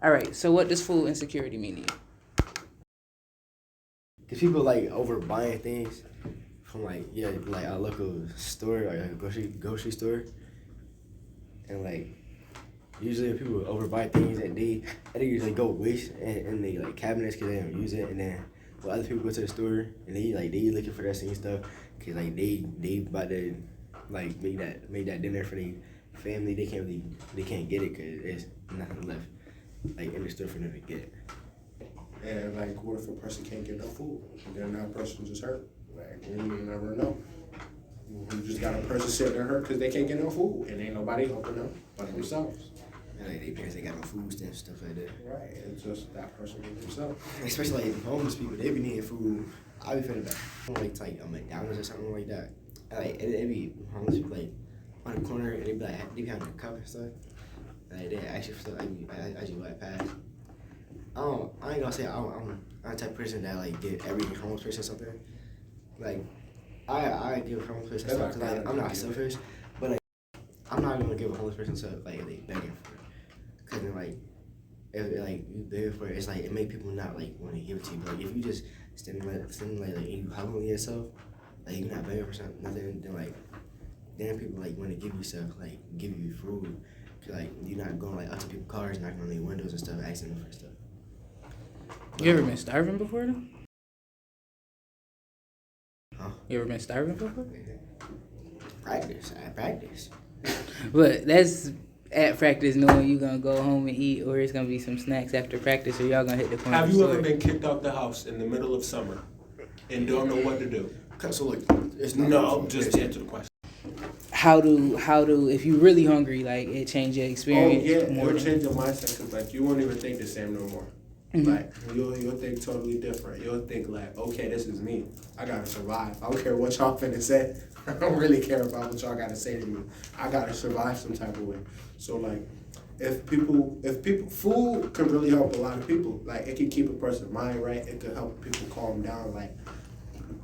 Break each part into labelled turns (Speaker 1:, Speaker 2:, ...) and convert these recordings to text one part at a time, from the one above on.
Speaker 1: All right, so what does food insecurity mean to you?
Speaker 2: Cause people like over buying things from like a local store or like a grocery store, and like usually people overbuy things and they usually go waste in they like cabinets because they don't use it, and then when other people go to the store and they looking for that same stuff because like they about to like make that dinner for their family, they can't get it because there's nothing left like in the store for them to get.
Speaker 3: And like, what if a person can't get no food? And then that person just hurt. Like, you never know. You just got a person sitting there hurt because they can't get no food, and ain't nobody helping them but themselves.
Speaker 2: And like their parents ain't got no food stamps, stuff like that.
Speaker 3: Right, it's just that person with themselves.
Speaker 2: Especially like homeless people, they be needing food. I be feeling bad. Like a McDonald's or something like that. And like it be homeless people like on the corner and they be having a cup and stuff. Like they actually for stuff I just walk past. I ain't gonna say I'm the type of person that like give every homeless person something. Like I give a homeless person stuff because like I'm not selfish, but like I'm not gonna give a homeless person stuff like if they begging for it. Cause then like if like you beg for it, it's like it make people not like want to give it to you. But like if you just standing like and you humbling yourself, like you're not begging for something, nothing, then people like want to give you stuff, like give you food. Cause like you're not going like up to people's cars, knocking on their windows and stuff, asking them for stuff.
Speaker 1: You ever been starving before though?
Speaker 2: Huh?
Speaker 1: You ever been starving before?
Speaker 2: I practice.
Speaker 1: But that's at practice knowing you're going to go home and eat, or it's going to be some snacks after practice, or y'all going to hit the corner
Speaker 3: Have you
Speaker 1: store.
Speaker 3: ever been kicked out the house in the middle of summer and don't know what to do?
Speaker 2: So like, it's
Speaker 3: No, just answer the question.
Speaker 1: How do if you really hungry, like it change your experience?
Speaker 3: Oh yeah,
Speaker 1: more
Speaker 3: it'll
Speaker 1: than-
Speaker 3: change your mindset because like you won't even think the same no more.
Speaker 1: Mm-hmm.
Speaker 3: Like you'll think totally different. You'll think like, okay, this is me. I gotta survive. I don't care what y'all finna say. I don't really care about what y'all gotta say to me. I gotta survive some type of way. So like, if people, food can really help a lot of people. Like it can keep a person's mind right. It can help people calm down. Like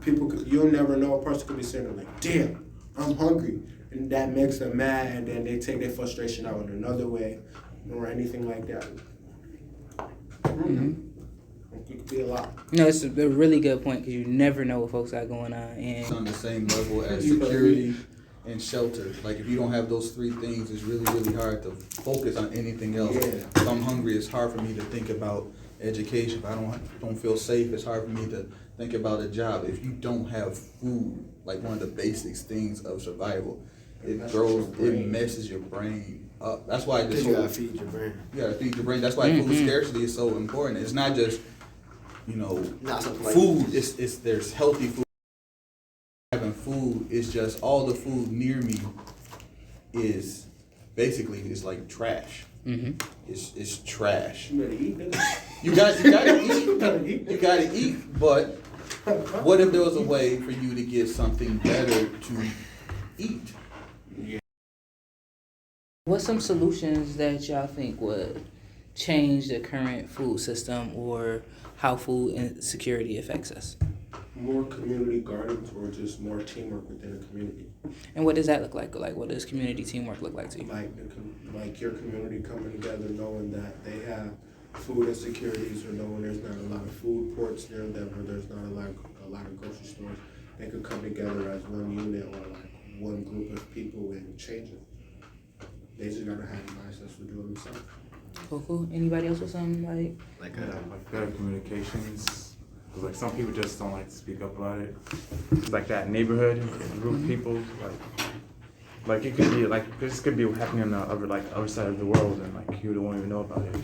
Speaker 3: you'll never know, a person could be sitting there like, damn, I'm hungry. And that makes them mad, and then they take their frustration out in another way, or anything like that.
Speaker 1: Mm-hmm.
Speaker 3: It could be a lot.
Speaker 1: No, it's a really good point because you never know what folks got going on.
Speaker 4: It's
Speaker 1: And
Speaker 4: on the same level as security and shelter. Like if you don't have those three things, it's really, really hard to focus on anything else.
Speaker 3: Yeah.
Speaker 4: If I'm hungry, it's hard for me to think about education. If I don't feel safe, it's hard for me to think about a job. If you don't have food, like one of the basic things of survival, it messes your brain up. That's why this
Speaker 2: you
Speaker 4: whole,
Speaker 2: gotta feed your brain.
Speaker 4: you gotta feed your brain. That's why food scarcity is so important. It's not just,
Speaker 2: Not something like
Speaker 4: food. It's there's healthy food. Having food is just all the food near me is basically it's like trash.
Speaker 1: mm-hmm.
Speaker 4: It's trash.
Speaker 3: You better eat, nigga.
Speaker 4: You gotta eat. You gotta eat. But what if there was a way for you to get something better to eat?
Speaker 1: What's some solutions that y'all think would change the current food system or how food insecurity affects us?
Speaker 3: More community gardens or just more teamwork within the community.
Speaker 1: And what does that look like? Like, what does community teamwork look like to you?
Speaker 3: Like your community coming together, knowing that they have food insecurities, or knowing there's not a lot of food ports near them, or there's not a lot of grocery stores. They could come together as one unit or like one group of people and change it. They just gotta have the mindsets to do it themselves.
Speaker 1: Cool. Anybody else with something like?
Speaker 5: Like better communications. Cause like some people just don't like to speak up about it. It's like that neighborhood group of people, like it could be like this could be happening on the other side of the world, and like you don't even know about it.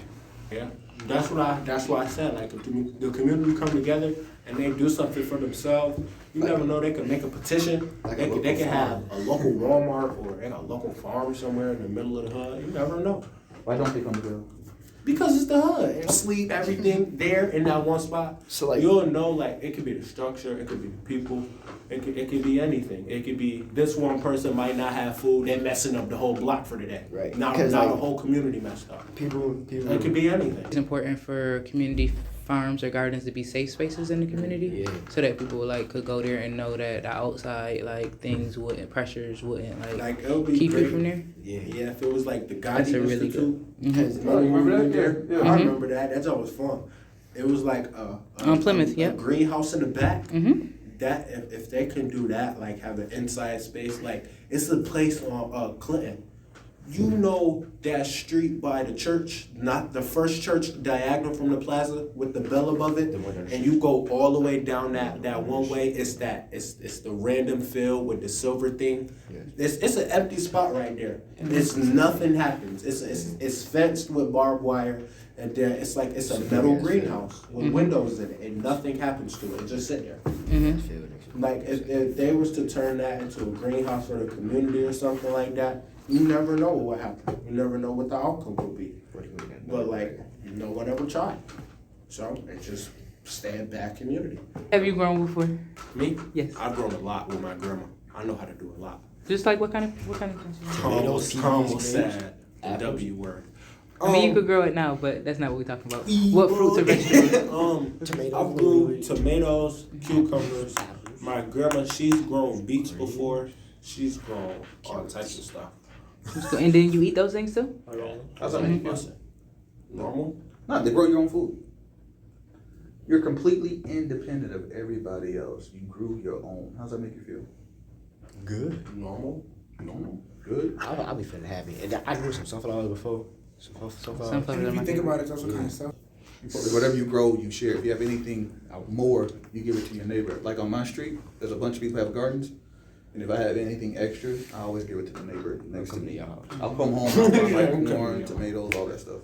Speaker 3: Yeah, that's why I said like if the community come together and they do something for themselves, you never know, they could make a petition. They can have a local Walmart or they got a local farm somewhere in the middle of the hood. You never know.
Speaker 4: Why don't they come together?
Speaker 3: Because it's the hood. And sleep, everything there in that one spot.
Speaker 2: So like
Speaker 3: you'll know, like it could be the structure, it could be the people, It could be anything. It could be this one person might not have food, they're messing up the whole block for the day.
Speaker 2: Right.
Speaker 3: Now
Speaker 2: Because,
Speaker 3: the
Speaker 2: like,
Speaker 3: whole community messed up.
Speaker 2: People.
Speaker 3: It could be anything.
Speaker 1: It's important for community farms or gardens to be safe spaces in the community,
Speaker 2: Yeah.
Speaker 1: so that people like could go there and know that the outside like things pressures wouldn't
Speaker 3: Like it would be
Speaker 1: keep
Speaker 3: great.
Speaker 1: you from there.
Speaker 2: Yeah.
Speaker 3: Yeah, if it was like the
Speaker 1: That's
Speaker 3: Gandhi
Speaker 1: a really
Speaker 3: Institute.
Speaker 1: good.
Speaker 2: Because
Speaker 3: Remember when we went there?
Speaker 4: Yeah.
Speaker 3: I
Speaker 1: Mhm.
Speaker 3: remember that. That job was fun. It was like
Speaker 1: On Plymouth,
Speaker 3: a
Speaker 1: yep.
Speaker 3: greenhouse in the back.
Speaker 1: Mm-hmm.
Speaker 3: That if they can do that, like have an inside space, like it's a place on Clinton. You know that street by the church, not the first church diagonal from the plaza with the bell above it,
Speaker 2: The one on the
Speaker 3: and you go all the way down that one way. It's the random field with the silver thing.
Speaker 2: Yeah.
Speaker 3: It's an empty spot right there. It's nothing happens. It's fenced with barbed wire, and then it's a metal greenhouse with windows in it, and nothing happens to it. It just sit there.
Speaker 1: Mm-hmm.
Speaker 3: Like if they was to turn that into a greenhouse for the community or something like that, you never know what would happen. You never know what the outcome would be. But like no one ever tried. So it's just stand back community.
Speaker 1: Have you grown before?
Speaker 3: Me?
Speaker 1: Yes.
Speaker 3: I've grown a lot with my grandma. I know how to do a lot.
Speaker 1: Just like what kind of things?
Speaker 2: Tomatoes,
Speaker 3: Calm
Speaker 2: peas,
Speaker 3: was sad. The
Speaker 2: apples.
Speaker 3: W word.
Speaker 1: I mean, you could grow it now, but that's not what we're talking about. What fruits or vegetables?
Speaker 3: I grew tomatoes, cucumbers. My grandma, she's grown beets before. She's grown all types of stuff.
Speaker 1: And then you eat those things too?
Speaker 4: How's that make you feel?
Speaker 3: Normal?
Speaker 4: No, they grow your own food. You're completely independent of everybody else. You grew your own. How's that make you feel?
Speaker 2: Good.
Speaker 3: Normal?
Speaker 4: Normal. Good.
Speaker 2: I'll be feeling happy. And I grew some sunflowers before. Sunflowers.
Speaker 1: Sunflowers
Speaker 6: And
Speaker 1: are
Speaker 6: if
Speaker 1: my
Speaker 6: you think
Speaker 1: favorite.
Speaker 6: about it, that's what kind of stuff.
Speaker 4: Whatever you grow, you share. If you have anything more, you give it to your neighbor. Like on my street, there's a bunch of people who have gardens. And if I have anything extra, I always give it to the neighbor next to me. I'll come home, I'll buy like corn, tomatoes, all that stuff.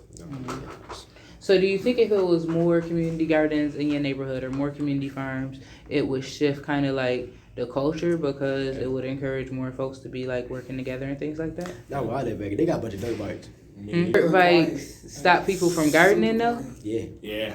Speaker 1: So do you think if it was more community gardens in your neighborhood or more community farms, it would shift kind of like the culture because it would encourage more folks to be like working together and things like that?
Speaker 2: Not where I live, back. They got a bunch of dirt bikes.
Speaker 1: Dirt bikes stop people from gardening though?
Speaker 2: Yeah.
Speaker 3: Yeah.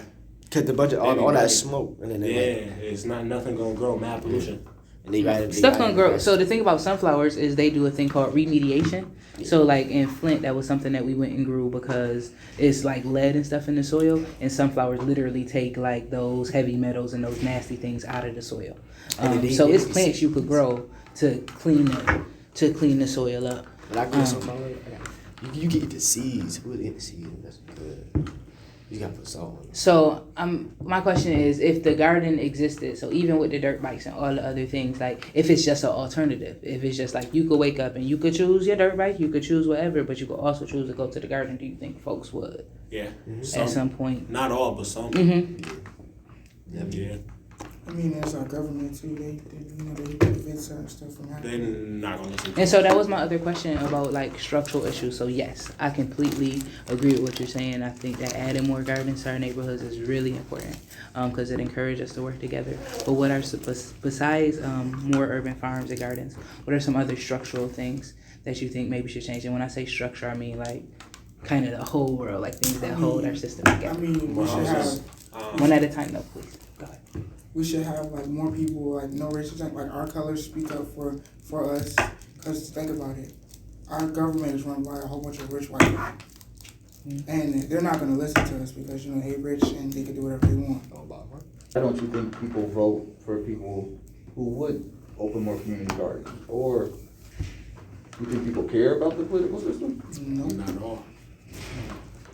Speaker 2: Cause the bunch of all that smoke and then
Speaker 3: Yeah,
Speaker 2: they
Speaker 3: it's nothing gonna grow. Mad pollution.
Speaker 2: and they
Speaker 1: Stuff gonna grow. So the thing about sunflowers is they do a thing called remediation. So like in Flint, that was something that we went and grew because it's like lead and stuff in the soil, and sunflowers literally take like those heavy metals and those nasty things out of the soil. So it's plants you could grow to clean the soil up.
Speaker 2: But I grew sunflowers. You get the seeds. Who would eat the seeds? That's good. You gotta put salt on it.
Speaker 1: So my question is, if the garden existed, so even with the dirt bikes and all the other things, like if it's just an alternative, if it's just like you could wake up and you could choose your dirt bike, you could choose whatever, but you could also choose to go to the garden, do you think folks would
Speaker 3: Yeah.
Speaker 1: at some point?
Speaker 3: Not all, but some.
Speaker 1: Mm-hmm.
Speaker 3: Yeah.
Speaker 6: I mean, there's our government too. They prevent certain stuff from
Speaker 3: They're
Speaker 6: happening.
Speaker 3: not gonna listen.
Speaker 1: And so that was my other question about like structural issues. So yes, I completely agree with what you're saying. I think that adding more gardens to our neighborhoods is really important because it encourages us to work together. But what are besides more urban farms and gardens? What are some other structural things that you think maybe should change? And when I say structure, I mean like kind of the whole world, like things that hold our system
Speaker 6: I
Speaker 1: together.
Speaker 6: mean, we should have
Speaker 1: One at a time, though, please. Go ahead.
Speaker 6: like more people, like no racism, like our colors speak up for us. Cause think about it, our government is run by a whole bunch of rich white people, and they're not gonna listen to us because they rich and they can do whatever they want.
Speaker 4: Why don't you think people vote for people who would open more community gardens? Or you think people care about the political system?
Speaker 6: No,
Speaker 3: Not at all.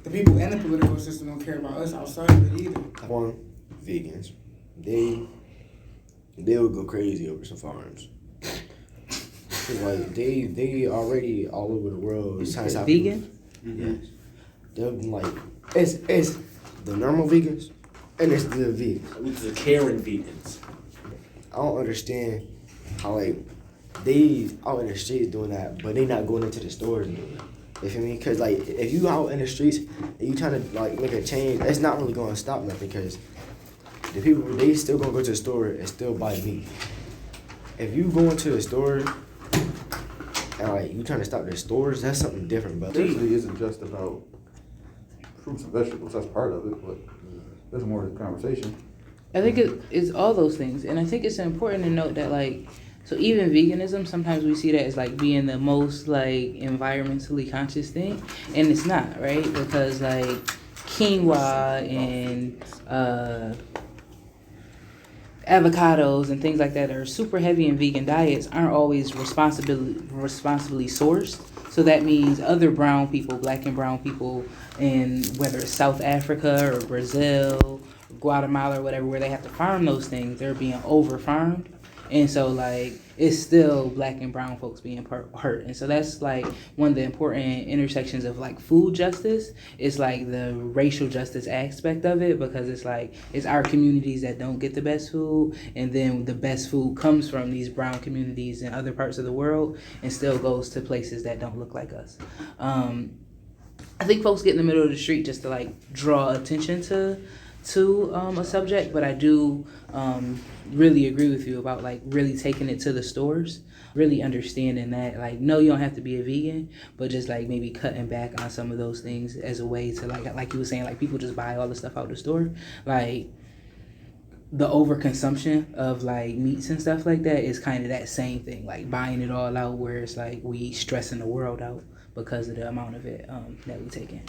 Speaker 6: the people in the political system don't care about us outside of it either.
Speaker 2: One, vegans. They would go crazy over some farms. Like they already all over the world. It's trying to stop
Speaker 1: Vegan?
Speaker 2: Yes. They're like it's the normal vegans and it's the vegans.
Speaker 3: It's the Karen vegans.
Speaker 2: I don't understand how like they out in the streets doing that, but they not going into the stores and doing it. You feel me? Cause like if you out in the streets and you trying to like make a change, it's not really going to stop nothing. Because the people they still gonna go to the store and still buy meat. If you go into the store and like you trying to stop the stores, that's something different. But
Speaker 4: It usually isn't just about fruits and vegetables, that's part of it, but there's more to the conversation.
Speaker 1: I think it's all those things, and I think it's important to note that like, so even veganism, sometimes we see that as like being the most like environmentally conscious thing, and it's not, right? Because like quinoa and avocados and things like that are super heavy in vegan diets aren't always responsibly sourced. So that means other brown people, black and brown people, in whether it's South Africa or Brazil, Guatemala or whatever, where they have to farm those things, they're being over farmed. And so like it's still black and brown folks being hurt. And so that's like one of the important intersections of like food justice. It's like the racial justice aspect of it, because it's like it's our communities that don't get the best food, and then the best food comes from these brown communities in other parts of the world and still goes to places that don't look like us. I think folks get in the middle of the street just to like draw attention to a subject, but I do really agree with you about like really taking it to the stores, really understanding that like, no, you don't have to be a vegan, but just like maybe cutting back on some of those things as a way to like you were saying, like people just buy all the stuff out the store. Like the overconsumption of like meats and stuff like that is kind of that same thing, like buying it all out, where it's like we stressing the world out because of the amount of it that we take in.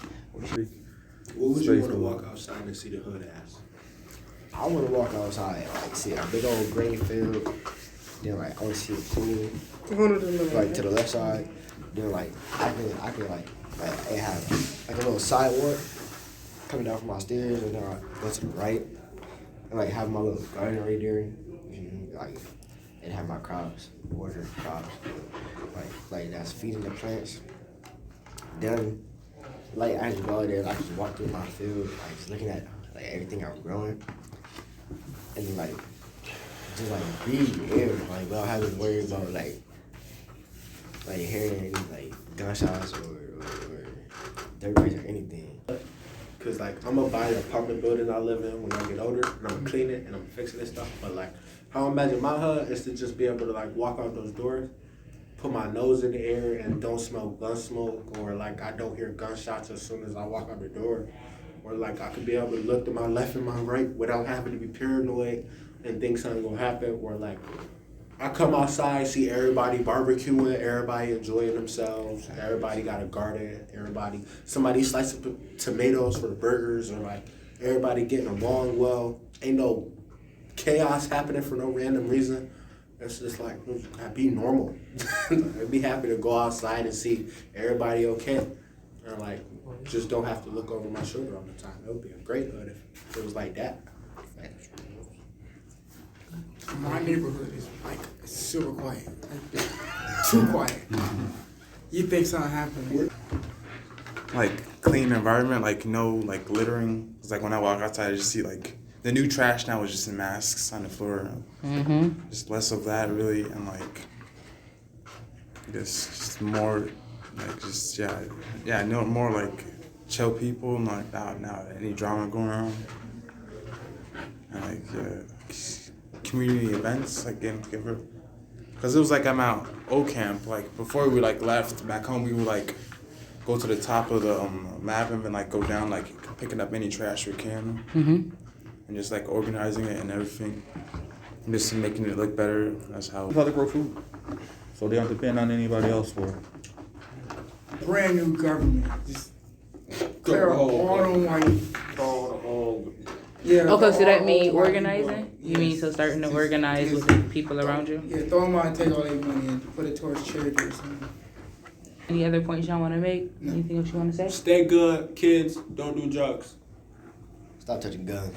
Speaker 3: What would you want to walk outside and see the hood as?
Speaker 2: I want to walk outside, like see a big old green field. Then like I want to see a pool, like to the left side. Then like I can like it have like a little sidewalk coming down from my stairs, and then I go to the right and like have my little garden right there, and like and have my crops, water crops, like that's feeding the plants. Then like I just go there, I just walk through my field, like just looking at like everything I'm growing, and then like just like breathe the air, like without having to worry about like hearing any like gunshots or dirt bikes or anything.
Speaker 3: Cause like I'm gonna buy the apartment building I live in when I get older, and I'm gonna clean it and I'm fixing this stuff. But like how I imagine my hood is to just be able to like walk out those doors, put my nose in the air and don't smell gun smoke, or like I don't hear gunshots as soon as I walk out the door, or like I could be able to look to my left and my right without having to be paranoid and think something gonna happen, or like I come outside, see everybody barbecuing, everybody enjoying themselves, everybody got a garden, somebody slicing tomatoes for the burgers, or like everybody getting along well, ain't no chaos happening for no random reason. It's just like, be normal. I'd be happy to go outside and see everybody okay. And like, just don't have to look over my shoulder all the time. It would be a great hood if it was like that.
Speaker 6: My neighborhood is like super quiet, like, too quiet. You think something happened?
Speaker 5: Like clean environment, like no like littering. It's like when I walk outside, I just see like the new trash now is just in masks on the floor. Just less of that really, and like just more like just no more like chill people, and like not any drama going on, and like community events like getting together. Cause it was like I'm out O camp. Like before we like left back home, we would like go to the top of the map and then like go down like picking up any trash we can. And just like organizing it and everything, and just making it look better. That's how.
Speaker 4: That's how they grow food, so they don't depend on anybody else for it.
Speaker 6: Brand new government, just clear all them white. Yeah.
Speaker 1: Okay, so that mean
Speaker 6: all white
Speaker 1: organizing?
Speaker 6: people.
Speaker 1: You mean so starting to organize with the people around you?
Speaker 6: Yeah, throw them out and take all their money and put it towards charity or something.
Speaker 1: Any other points y'all want to make?
Speaker 6: No.
Speaker 1: Anything else you want to say?
Speaker 3: Stay good, kids. Don't do drugs.
Speaker 2: Stop touching guns.